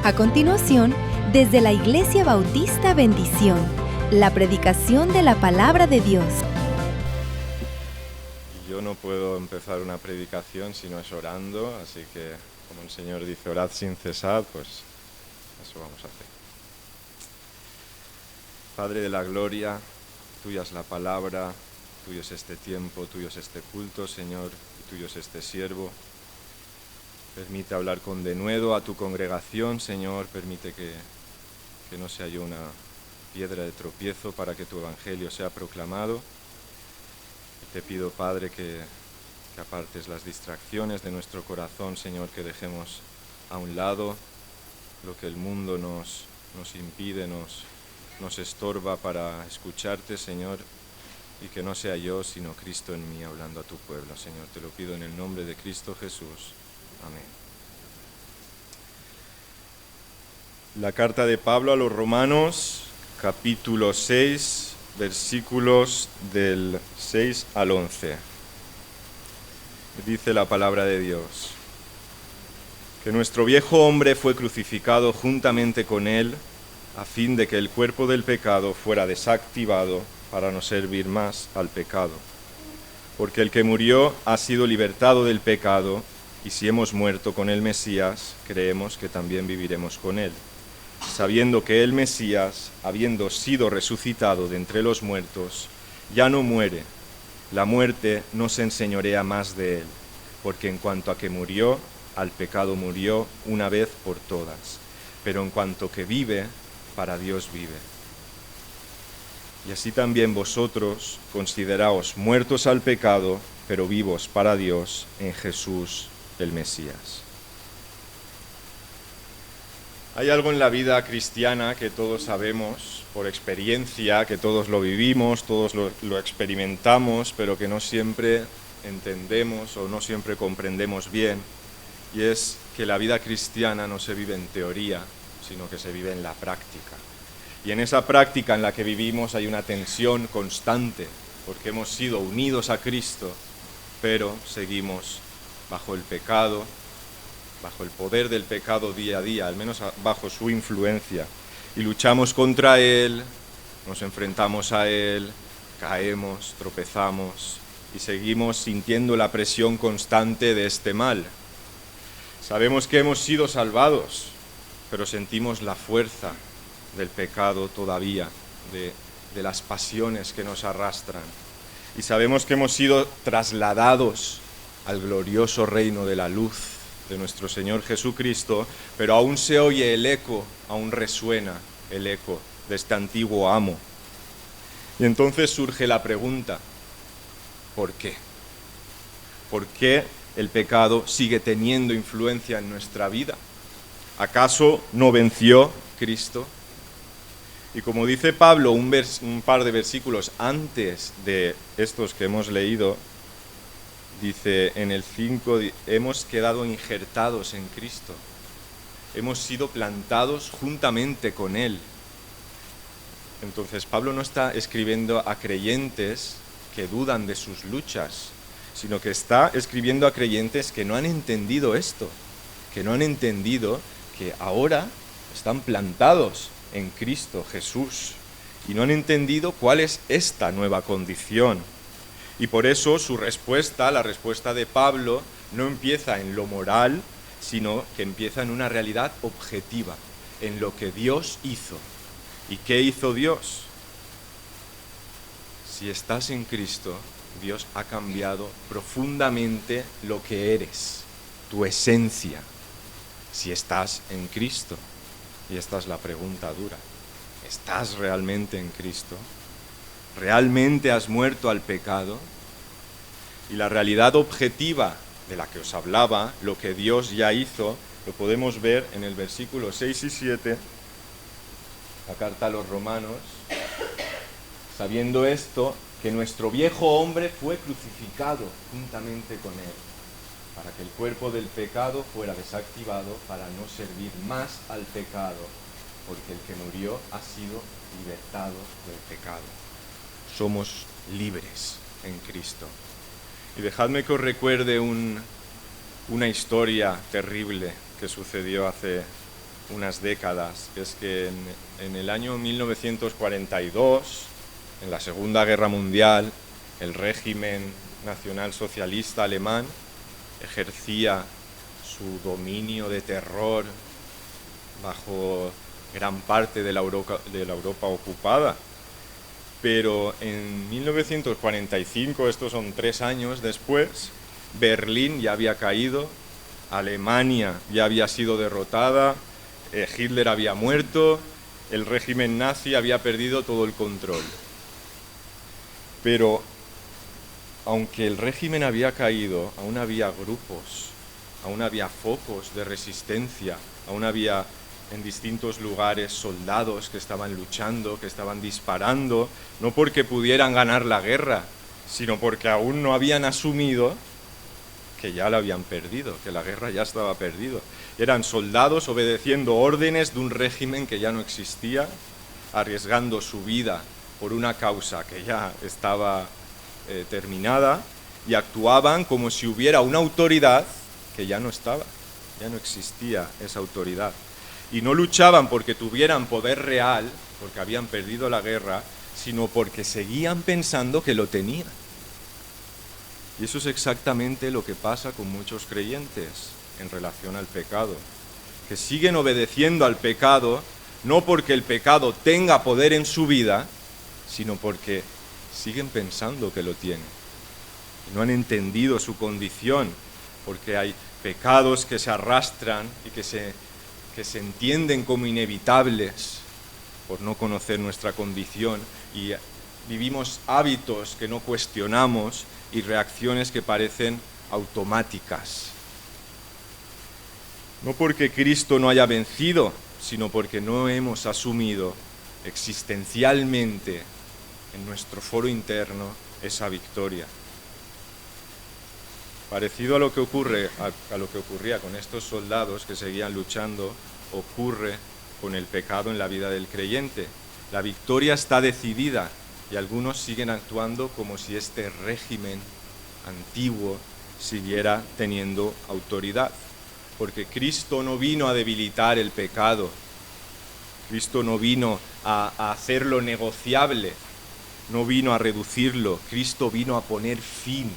A continuación, desde la Iglesia Bautista Bendición, la predicación de la Palabra de Dios. Yo no puedo empezar una predicación si no es orando, así que como el Señor dice, orad sin cesar, pues eso vamos a hacer. Padre de la gloria, tuya es la palabra, tuyo es este tiempo, tuyo es este culto, Señor, y tuyo es este siervo. Permite hablar con denuedo a tu congregación, Señor, permite que no sea yo una piedra de tropiezo para que tu evangelio sea proclamado. Te pido, Padre, que apartes las distracciones de nuestro corazón, Señor, que dejemos a un lado lo que el mundo nos impide, nos estorba para escucharte, Señor, y que no sea yo, sino Cristo en mí hablando a tu pueblo, Señor. Te lo pido en el nombre de Cristo Jesús. Amén. La carta de Pablo a los Romanos, capítulo 6, versículos del 6 al 11. Dice la palabra de Dios: que nuestro viejo hombre fue crucificado juntamente con él, a fin de que el cuerpo del pecado fuera desactivado para no servir más al pecado. Porque el que murió ha sido libertado del pecado, y si hemos muerto con el Mesías, creemos que también viviremos con él, sabiendo que el Mesías, habiendo sido resucitado de entre los muertos, ya no muere. La muerte no se enseñorea más de él, porque en cuanto a que murió, al pecado murió una vez por todas, pero en cuanto que vive, para Dios vive. Y así también vosotros consideraos muertos al pecado, pero vivos para Dios en Jesús el Mesías. Hay algo en la vida cristiana que todos sabemos por experiencia, que todos lo vivimos, todos lo experimentamos, pero que no siempre entendemos o no siempre comprendemos bien, y es que la vida cristiana no se vive en teoría, sino que se vive en la práctica. Y en esa práctica en la que vivimos hay una tensión constante, porque hemos sido unidos a Cristo, pero seguimos bajo el pecado, bajo el poder del pecado día a día, al menos bajo su influencia, y luchamos contra él, nos enfrentamos a él, caemos, tropezamos y seguimos sintiendo la presión constante de este mal. Sabemos que hemos sido salvados, pero sentimos la fuerza del pecado todavía, de las pasiones que nos arrastran. Y sabemos que hemos sido trasladados al glorioso reino de la luz de nuestro Señor Jesucristo, pero aún se oye el eco, aún resuena el eco de este antiguo amo. Y entonces surge la pregunta: ¿por qué? ¿Por qué el pecado sigue teniendo influencia en nuestra vida? ¿Acaso no venció Cristo? Y como dice Pablo un par de versículos antes de estos que hemos leído, dice en el 5, hemos quedado injertados en Cristo, hemos sido plantados juntamente con Él. Entonces Pablo no está escribiendo a creyentes que dudan de sus luchas, sino que está escribiendo a creyentes que no han entendido esto, que no han entendido que ahora están plantados en Cristo Jesús y no han entendido cuál es esta nueva condición. Y por eso su respuesta, la respuesta de Pablo, no empieza en lo moral, sino que empieza en una realidad objetiva, en lo que Dios hizo. ¿Y qué hizo Dios? Si estás en Cristo, Dios ha cambiado profundamente lo que eres, tu esencia, si estás en Cristo. Y esta es la pregunta dura: ¿estás realmente en Cristo? ¿Realmente has muerto al pecado? Y la realidad objetiva de la que os hablaba, lo que Dios ya hizo, lo podemos ver en el versículo 6 y 7, la carta a los Romanos. Sabiendo esto, que nuestro viejo hombre fue crucificado juntamente con él, para que el cuerpo del pecado fuera desactivado para no servir más al pecado, porque el que murió ha sido libertado del pecado. Somos libres en Cristo. Y dejadme que os recuerde una historia terrible que sucedió hace unas décadas, que es que en el año 1942, en la Segunda Guerra Mundial, el régimen nacionalsocialista alemán ejercía su dominio de terror bajo gran parte de la Europa ocupada. Pero en 1945, estos son 3 años después, Berlín ya había caído, Alemania ya había sido derrotada, Hitler había muerto, el régimen nazi había perdido todo el control. Pero aunque el régimen había caído, aún había grupos, aún había focos de resistencia, aún había en distintos lugares soldados que estaban luchando, que estaban disparando, no porque pudieran ganar la guerra, sino porque aún no habían asumido que ya la habían perdido, que la guerra ya estaba perdida. Eran soldados obedeciendo órdenes de un régimen que ya no existía, arriesgando su vida por una causa que ya estaba terminada, y actuaban como si hubiera una autoridad que ya no estaba, ya no existía esa autoridad. Y no luchaban porque tuvieran poder real, porque habían perdido la guerra, sino porque seguían pensando que lo tenían. Y eso es exactamente lo que pasa con muchos creyentes en relación al pecado, que siguen obedeciendo al pecado, no porque el pecado tenga poder en su vida, sino porque siguen pensando que lo tienen. Y no han entendido su condición, porque hay pecados que se arrastran y que se entienden como inevitables por no conocer nuestra condición, y vivimos hábitos que no cuestionamos y reacciones que parecen automáticas. No porque Cristo no haya vencido, sino porque no hemos asumido existencialmente en nuestro foro interno esa victoria. Parecido a lo que ocurría con estos soldados que seguían luchando, ocurre con el pecado en la vida del creyente. La victoria está decidida y algunos siguen actuando como si este régimen antiguo siguiera teniendo autoridad. Porque Cristo no vino a debilitar el pecado, Cristo no vino a hacerlo negociable, no vino a reducirlo, Cristo vino a poner fin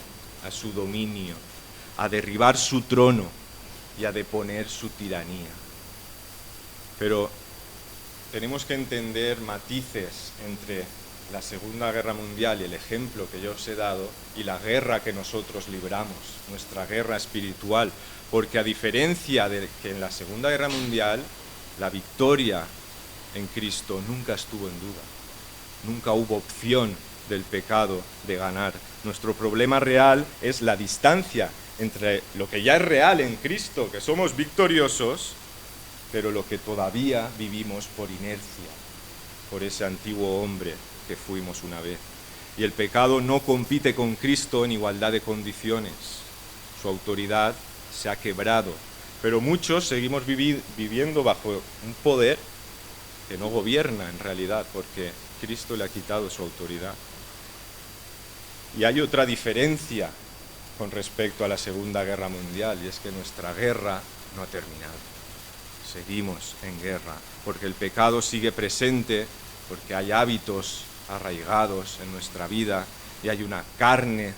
a su dominio, a derribar su trono y a deponer su tiranía. Pero tenemos que entender matices entre la Segunda Guerra Mundial y el ejemplo que yo os he dado y la guerra que nosotros libramos, nuestra guerra espiritual, porque a diferencia de que en la Segunda Guerra Mundial, la victoria en Cristo nunca estuvo en duda, nunca hubo opción del pecado de ganar. Nuestro problema real es la distancia entre lo que ya es real en Cristo, que somos victoriosos, pero lo que todavía vivimos por inercia, por ese antiguo hombre que fuimos una vez. Y el pecado no compite con Cristo en igualdad de condiciones. Su autoridad se ha quebrado, pero muchos seguimos viviendo bajo un poder que no gobierna en realidad, porque Cristo le ha quitado su autoridad. Y hay otra diferencia con respecto a la Segunda Guerra Mundial, y es que nuestra guerra no ha terminado. Seguimos en guerra, porque el pecado sigue presente, porque hay hábitos arraigados en nuestra vida y hay una carne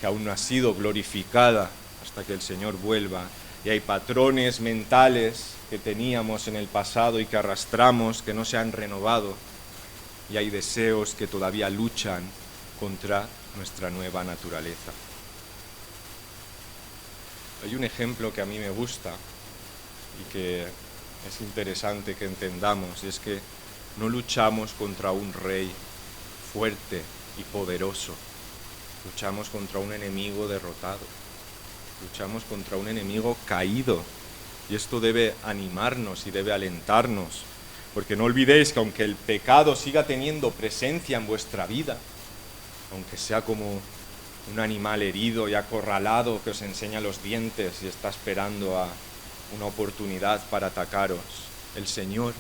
que aún no ha sido glorificada hasta que el Señor vuelva, y hay patrones mentales que teníamos en el pasado y que arrastramos, que no se han renovado, y hay deseos que todavía luchan contra nuestra nueva naturaleza. Hay un ejemplo que a mí me gusta y que es interesante que entendamos, y es que no luchamos contra un rey fuerte y poderoso, luchamos contra un enemigo derrotado, luchamos contra un enemigo caído, y esto debe animarnos y debe alentarnos, porque no olvidéis que aunque el pecado siga teniendo presencia en vuestra vida, aunque sea como un animal herido y acorralado que os enseña los dientes y está esperando a una oportunidad para atacaros, el Señor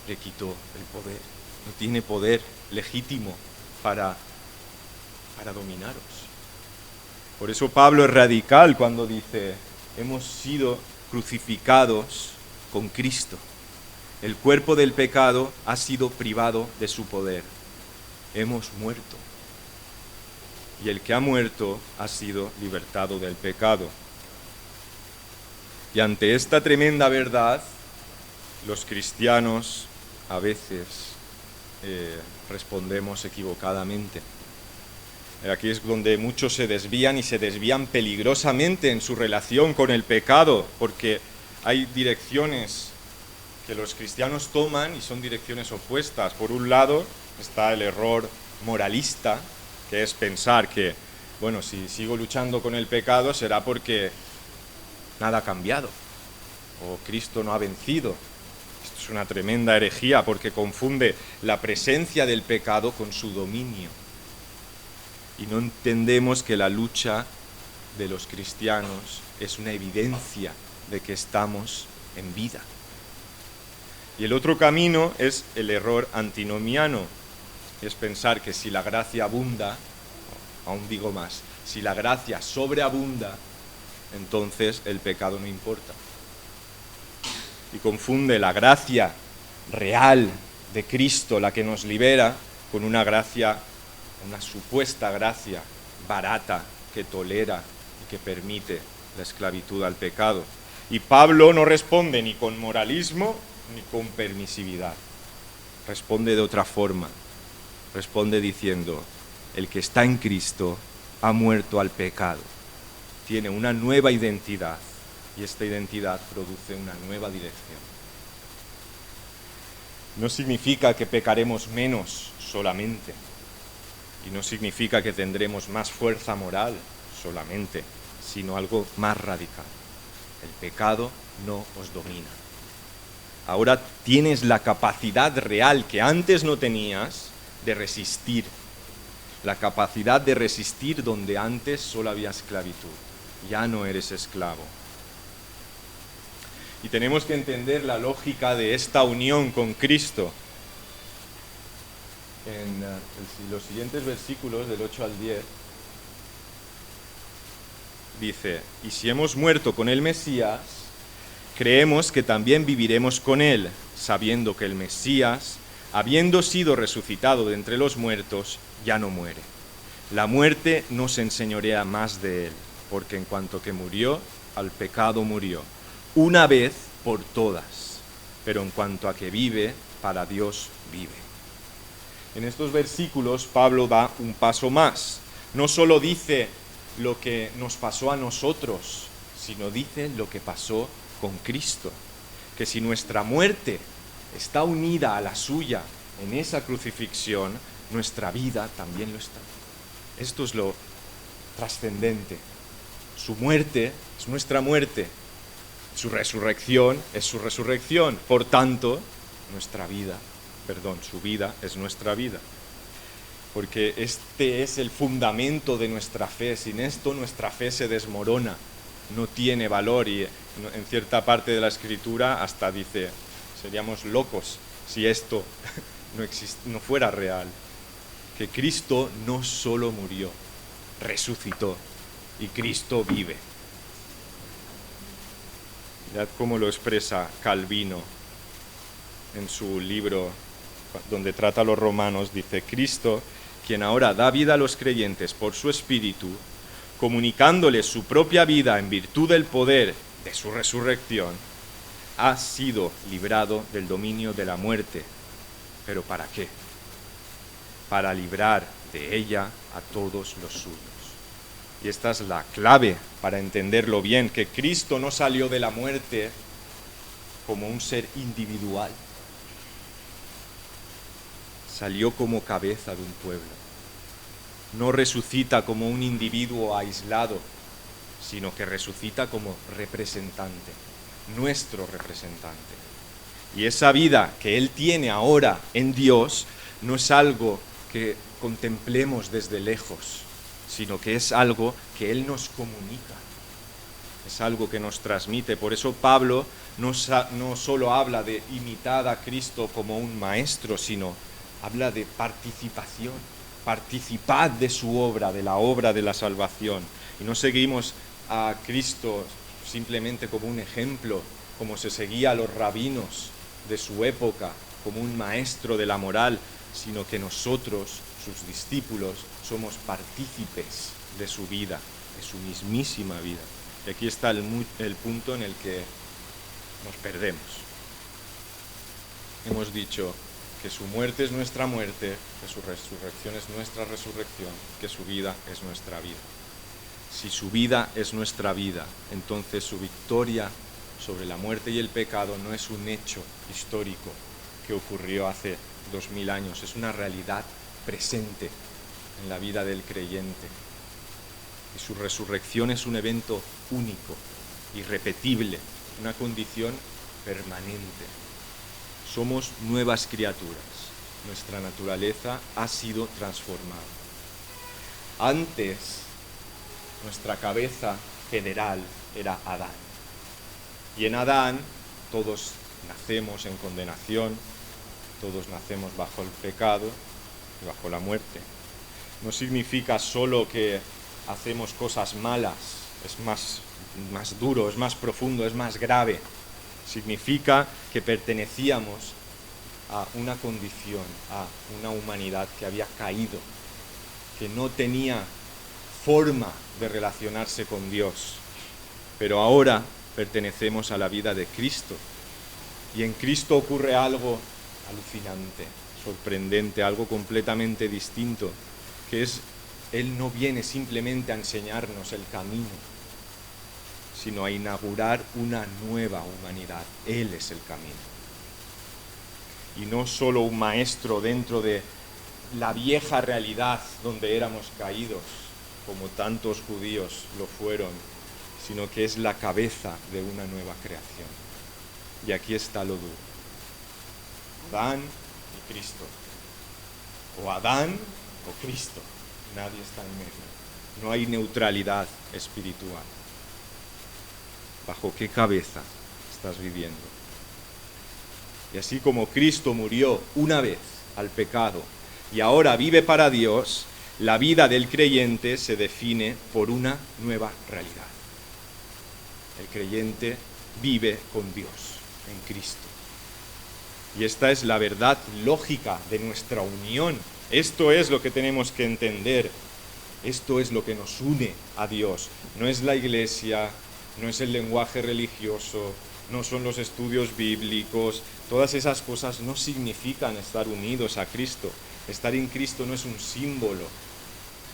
le quitó el poder, no tiene poder legítimo para dominaros. Por eso Pablo es radical cuando dice: hemos sido crucificados con Cristo. El cuerpo del pecado ha sido privado de su poder. Hemos muerto. Y el que ha muerto ha sido libertado del pecado. Y ante esta tremenda verdad, los cristianos a veces respondemos equivocadamente. Aquí es donde muchos se desvían y se desvían peligrosamente en su relación con el pecado, porque hay direcciones que los cristianos toman y son direcciones opuestas. Por un lado está el error moralista, que es pensar que, bueno, si sigo luchando con el pecado será porque nada ha cambiado o Cristo no ha vencido. Esto es una tremenda herejía porque confunde la presencia del pecado con su dominio. Y no entendemos que la lucha de los cristianos es una evidencia de que estamos en vida. Y el otro camino es el error antinomiano, es pensar que si la gracia abunda, aún digo más, si la gracia sobreabunda, entonces el pecado no importa. Y confunde la gracia real de Cristo, la que nos libera, con una gracia, una supuesta gracia barata que tolera y que permite la esclavitud al pecado. Y Pablo no responde ni con moralismo ni con permisividad. Responde de otra forma. Responde diciendo, el que está en Cristo ha muerto al pecado. Tiene una nueva identidad y esta identidad produce una nueva dirección. No significa que pecaremos menos solamente y no significa que tendremos más fuerza moral solamente, sino algo más radical. El pecado no os domina. Ahora tienes la capacidad real que antes no tenías de resistir. La capacidad de resistir donde antes solo había esclavitud. Ya no eres esclavo. Y tenemos que entender la lógica de esta unión con Cristo. En los siguientes versículos, del 8 al 10, dice, y si hemos muerto con el Mesías, creemos que también viviremos con él, sabiendo que el Mesías, habiendo sido resucitado de entre los muertos, ya no muere. La muerte no se enseñorea más de él, porque en cuanto que murió, al pecado murió, una vez por todas, pero en cuanto a que vive, para Dios vive. En estos versículos Pablo da un paso más. No solo dice lo que nos pasó a nosotros, sino dice lo que pasó con Cristo. Que si nuestra muerte está unida a la suya en esa crucifixión, nuestra vida también lo está. Esto es lo trascendente. Su muerte es nuestra muerte. Su resurrección es su resurrección. Por tanto, su vida es nuestra vida. Porque este es el fundamento de nuestra fe. Sin esto nuestra fe se desmorona, no tiene valor y en cierta parte de la Escritura hasta dice, seríamos locos si esto no fuera real. Que Cristo no solo murió, resucitó y Cristo vive. Mirad cómo lo expresa Calvino en su libro donde trata a los romanos, dice, Cristo, quien ahora da vida a los creyentes por su Espíritu, comunicándoles su propia vida en virtud del poder de su resurrección, ha sido librado del dominio de la muerte. ¿Pero para qué? Para librar de ella a todos los suyos. Y esta es la clave para entenderlo bien, que Cristo no salió de la muerte como un ser individual. Salió como cabeza de un pueblo. No resucita como un individuo aislado, sino que resucita como representante, nuestro representante. Y esa vida que Él tiene ahora en Dios no es algo que contemplemos desde lejos, sino que es algo que Él nos comunica, es algo que nos transmite. Por eso Pablo no solo habla de imitar a Cristo como un maestro, sino habla de participación. Participad de su obra, de la obra de la salvación. Y no seguimos a Cristo simplemente como un ejemplo, como se seguía a los rabinos, de su época como un maestro de la moral, sino que nosotros, sus discípulos, somos partícipes de su vida, de su mismísima vida. Y aquí está el punto en el que nos perdemos. Hemos dicho que su muerte es nuestra muerte, que su resurrección es nuestra resurrección, que su vida es nuestra vida. Si su vida es nuestra vida, entonces su victoria sobre la muerte y el pecado no es un hecho histórico que ocurrió hace 2000 años, es una realidad presente en la vida del creyente. Y su resurrección es un evento único, irrepetible, una condición permanente. Somos nuevas criaturas, nuestra naturaleza ha sido transformada. Antes, nuestra cabeza general era Adán. Y en Adán todos nacemos en condenación, todos nacemos bajo el pecado y bajo la muerte. No significa solo que hacemos cosas malas, es más duro, es más profundo, es más grave. Significa que pertenecíamos a una condición, a una humanidad que había caído, que no tenía forma de relacionarse con Dios. Pero ahora pertenecemos a la vida de Cristo. Y en Cristo ocurre algo alucinante, sorprendente, algo completamente distinto, que es, Él no viene simplemente a enseñarnos el camino, sino a inaugurar una nueva humanidad. Él es el camino. Y no solo un maestro dentro de la vieja realidad donde éramos caídos, como tantos judíos lo fueron, sino que es la cabeza de una nueva creación. Y aquí está lo duro. Adán y Cristo. O Adán o Cristo. Nadie está en medio. No hay neutralidad espiritual. ¿Bajo qué cabeza estás viviendo? Y así como Cristo murió una vez al pecado y ahora vive para Dios, la vida del creyente se define por una nueva realidad. El creyente vive con Dios en Cristo. Y esta es la verdad lógica de nuestra unión. Esto es lo que tenemos que entender. Esto es lo que nos une a Dios. No es la iglesia, no es el lenguaje religioso, no son los estudios bíblicos. Todas esas cosas no significan estar unidos a Cristo. Estar en Cristo no es un símbolo,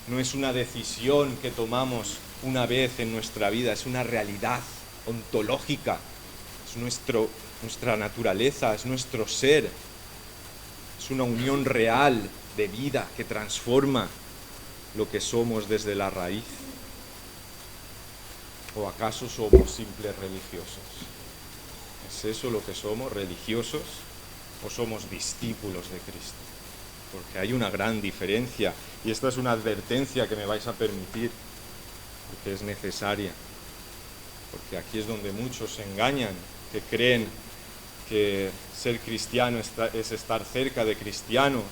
no es una decisión que tomamos una vez en nuestra vida, es una realidad ontológica, es nuestra naturaleza, es nuestro ser, es una unión real de vida que transforma lo que somos desde la raíz. ¿O acaso somos simples religiosos? ¿Es eso lo que somos, religiosos? ¿O somos discípulos de Cristo? Porque hay una gran diferencia, y esta es una advertencia que me vais a permitir, porque es necesaria. Porque aquí es donde muchos se engañan, que creen que ser cristiano es estar cerca de cristianos,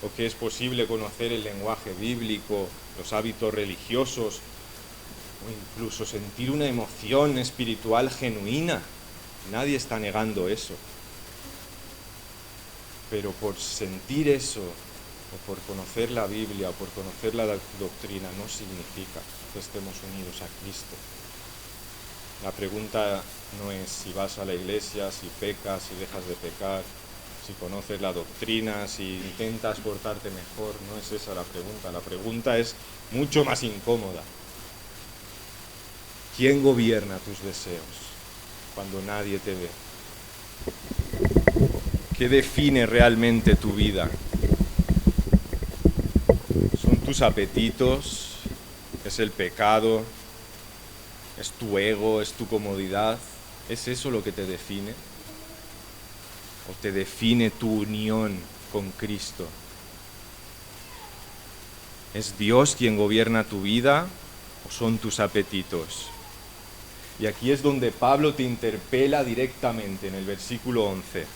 o que es posible conocer el lenguaje bíblico, los hábitos religiosos, o incluso sentir una emoción espiritual genuina. Nadie está negando eso. Pero por sentir eso, o por conocer la Biblia, o por conocer la doctrina, no significa que estemos unidos a Cristo. La pregunta no es si vas a la iglesia, si pecas, si dejas de pecar, si conoces la doctrina, si intentas portarte mejor. No es esa la pregunta. La pregunta es mucho más incómoda. ¿Quién gobierna tus deseos cuando nadie te ve? ¿Qué define realmente tu vida? ¿Son tus apetitos? ¿Es el pecado? ¿Es tu ego? ¿Es tu comodidad? ¿Es eso lo que te define? ¿O te define tu unión con Cristo? ¿Es Dios quien gobierna tu vida o son tus apetitos? Y aquí es donde Pablo te interpela directamente en el versículo 11.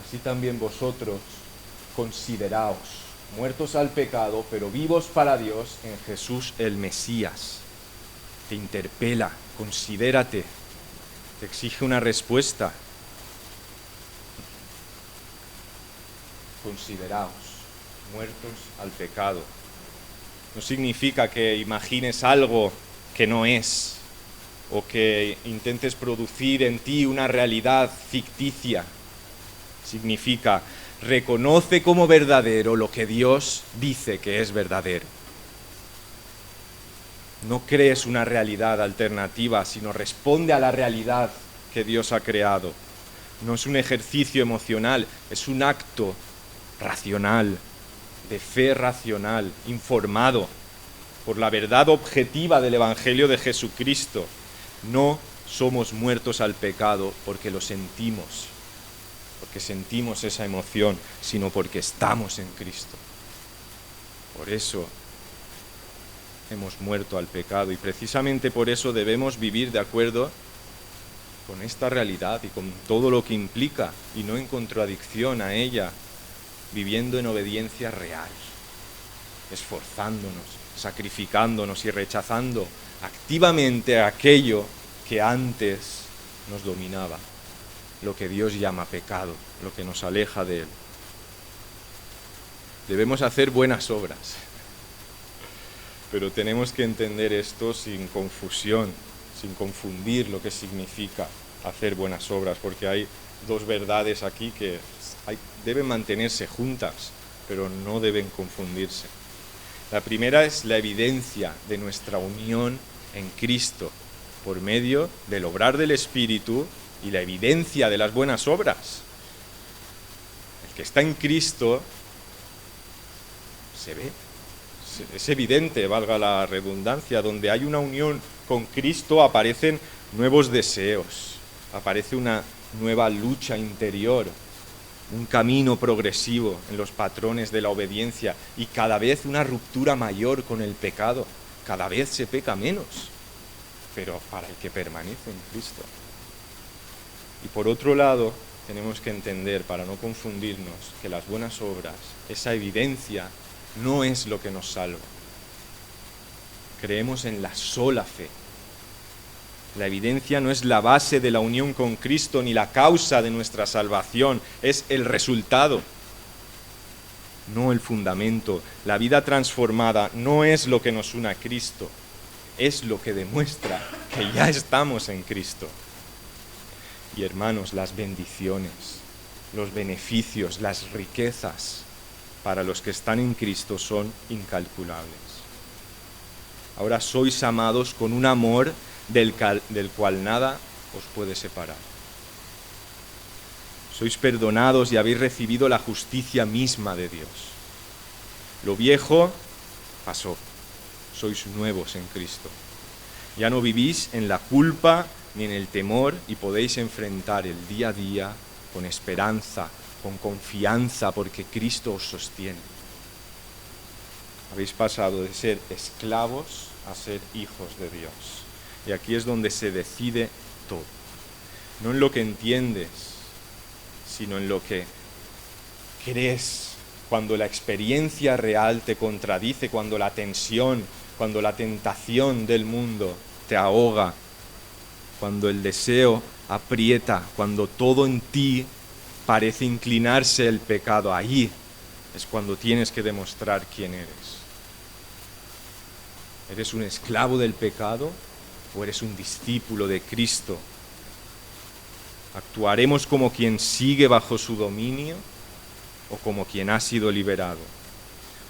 Así también vosotros consideraos muertos al pecado, pero vivos para Dios en Jesús el Mesías. te interpela, considérate, te exige una respuesta. Consideraos muertos al pecado. No significa que imagines algo que no es, o que intentes producir en ti una realidad ficticia. Significa, reconoce como verdadero lo que Dios dice que es verdadero. No crees una realidad alternativa, sino responde a la realidad que Dios ha creado. No es un ejercicio emocional, es un acto racional, de fe racional, informado por la verdad objetiva del Evangelio de Jesucristo. No somos muertos al pecado porque lo sentimos, porque sentimos esa emoción, sino porque estamos en Cristo. Por eso hemos muerto al pecado y precisamente por eso debemos vivir de acuerdo con esta realidad y con todo lo que implica y no en contradicción a ella, viviendo en obediencia real, esforzándonos, sacrificándonos y rechazando activamente aquello que antes nos dominaba, lo que Dios llama pecado, lo que nos aleja de Él. Debemos hacer buenas obras, pero tenemos que entender esto sin confusión, sin confundir lo que significa hacer buenas obras, porque hay dos verdades aquí que deben mantenerse juntas, pero no deben confundirse. La primera es la evidencia de nuestra unión en Cristo por medio del obrar del Espíritu y la evidencia de las buenas obras. El que está en Cristo se ve, es evidente, valga la redundancia. Donde hay una unión con Cristo aparecen nuevos deseos, aparece una nueva lucha interior, un camino progresivo en los patrones de la obediencia y cada vez una ruptura mayor con el pecado. Cada vez se peca menos, pero para el que permanece en Cristo. Y por otro lado, tenemos que entender, para no confundirnos, que las buenas obras, esa evidencia, no es lo que nos salva. Creemos en la sola fe. La evidencia no es la base de la unión con Cristo ni la causa de nuestra salvación, es el resultado, no el fundamento. La vida transformada no es lo que nos une a Cristo, es lo que demuestra que ya estamos en Cristo. Y hermanos, las bendiciones, los beneficios, las riquezas para los que están en Cristo son incalculables. Ahora sois amados con un amor del cual nada os puede separar. Sois perdonados y habéis recibido la justicia misma de Dios. Lo viejo pasó, sois nuevos en Cristo. Ya no vivís en la culpa ni en el temor y podéis enfrentar el día a día con esperanza, con confianza, porque Cristo os sostiene. Habéis pasado de ser esclavos a ser hijos de Dios. Y aquí es donde se decide todo. No en lo que entiendes, sino en lo que crees. Cuando la experiencia real te contradice, cuando la tensión, cuando la tentación del mundo te ahoga, cuando el deseo aprieta, cuando todo en ti parece inclinarse el pecado, ahí es cuando tienes que demostrar quién eres. ¿Eres un esclavo del pecado o eres un discípulo de Cristo? ¿Actuaremos como quien sigue bajo su dominio o como quien ha sido liberado?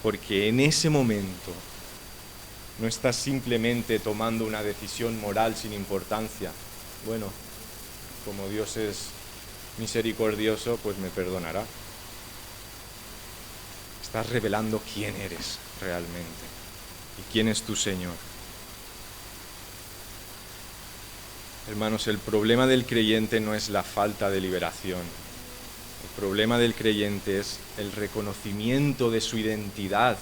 Porque en ese momento no estás simplemente tomando una decisión moral sin importancia. Bueno, como Dios es misericordioso, pues me perdonará. Estás revelando quién eres realmente y quién es tu Señor. Hermanos, el problema del creyente no es la falta de liberación. El problema del creyente es el reconocimiento de su identidad.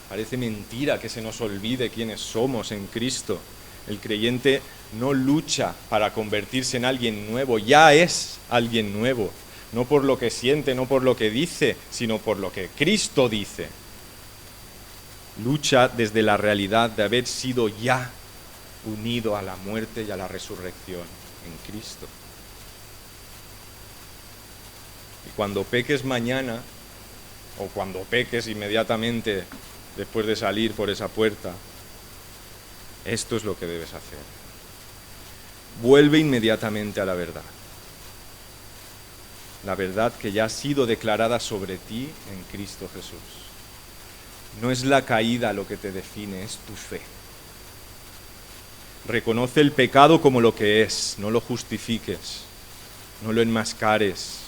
Parece mentira que se nos olvide quiénes somos en Cristo. El creyente no lucha para convertirse en alguien nuevo, ya es alguien nuevo. No por lo que siente, no por lo que dice, sino por lo que Cristo dice. Lucha desde la realidad de haber sido ya unido a la muerte y a la resurrección en Cristo. Y cuando peques mañana, o cuando peques inmediatamente después de salir por esa puerta, esto es lo que debes hacer. Vuelve inmediatamente a la verdad. La verdad que ya ha sido declarada sobre ti en Cristo Jesús. No es la caída lo que te define, es tu fe. Reconoce el pecado como lo que es, no lo justifiques, no lo enmascares,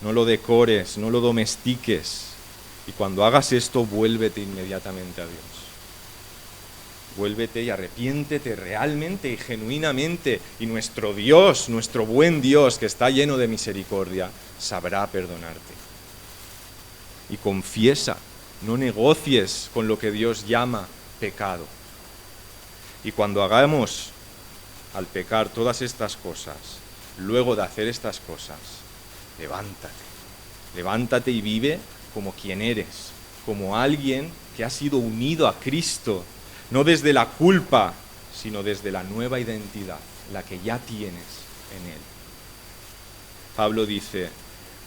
no lo decores, no lo domestiques. Y cuando hagas esto, vuélvete inmediatamente a Dios. Vuélvete y arrepiéntete realmente y genuinamente. Y nuestro Dios, nuestro buen Dios, que está lleno de misericordia, sabrá perdonarte. Y confiesa, no negocies con lo que Dios llama pecado. Y cuando hagamos al pecar todas estas cosas, luego de hacer estas cosas, levántate y vive como quien eres, como alguien que ha sido unido a Cristo, no desde la culpa, sino desde la nueva identidad, la que ya tienes en Él. Pablo dice,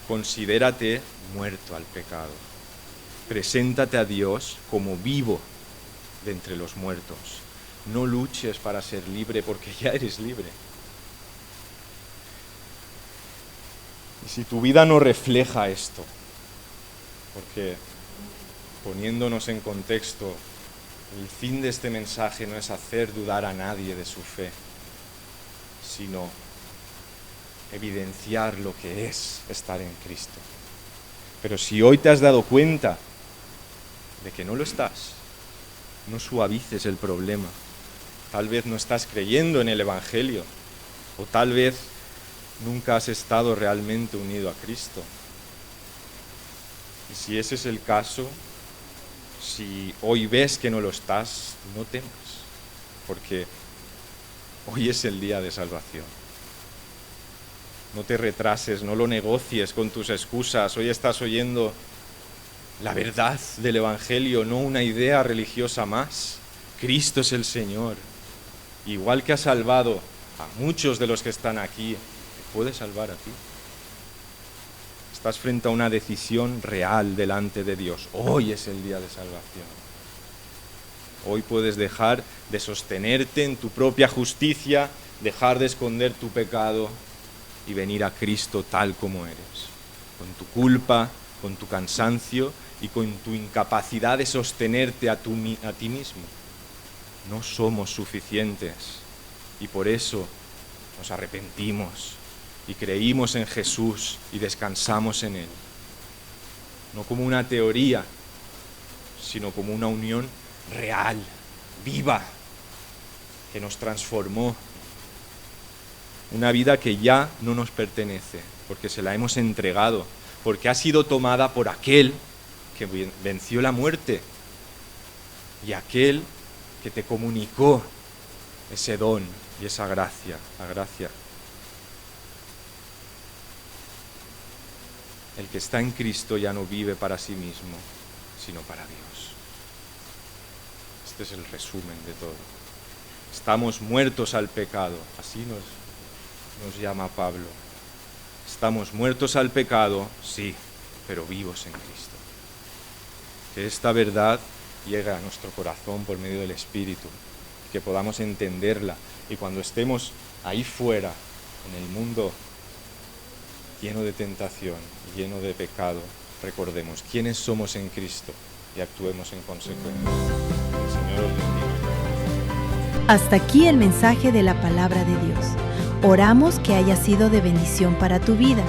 considérate muerto al pecado, preséntate a Dios como vivo de entre los muertos. No luches para ser libre porque ya eres libre. Y si tu vida no refleja esto, porque poniéndonos en contexto, el fin de este mensaje no es hacer dudar a nadie de su fe, sino evidenciar lo que es estar en Cristo. Pero si hoy te has dado cuenta de que no lo estás, no suavices el problema. Tal vez no estás creyendo en el Evangelio, o tal vez nunca has estado realmente unido a Cristo. Y si ese es el caso, si hoy ves que no lo estás, no temas, porque hoy es el día de salvación. No te retrases, no lo negocies con tus excusas. Hoy estás oyendo la verdad del Evangelio, no una idea religiosa más. Cristo es el Señor. Igual que ha salvado a muchos de los que están aquí, te puede salvar a ti. Estás frente a una decisión real delante de Dios. Hoy es el día de salvación. Hoy puedes dejar de sostenerte en tu propia justicia, dejar de esconder tu pecado y venir a Cristo tal como eres, con tu culpa, con tu cansancio y con tu incapacidad de sostenerte a ti mismo. No somos suficientes y por eso nos arrepentimos y creímos en Jesús y descansamos en Él. No como una teoría, sino como una unión real, viva, que nos transformó. Una vida que ya no nos pertenece, porque se la hemos entregado, porque ha sido tomada por aquel que venció la muerte y aquel que te comunicó ese don y esa gracia, la gracia. El que está en Cristo ya no vive para sí mismo, sino para Dios. Este es el resumen de todo. Estamos muertos al pecado, así nos llama Pablo. Estamos muertos al pecado, sí, pero vivos en Cristo. Que esta verdad llegue a nuestro corazón por medio del Espíritu, que podamos entenderla y cuando estemos ahí fuera, en el mundo lleno de tentación, lleno de pecado, recordemos quiénes somos en Cristo y actuemos en consecuencia. El Señor os bendiga. Hasta aquí el mensaje de la palabra de Dios. Oramos que haya sido de bendición para tu vida.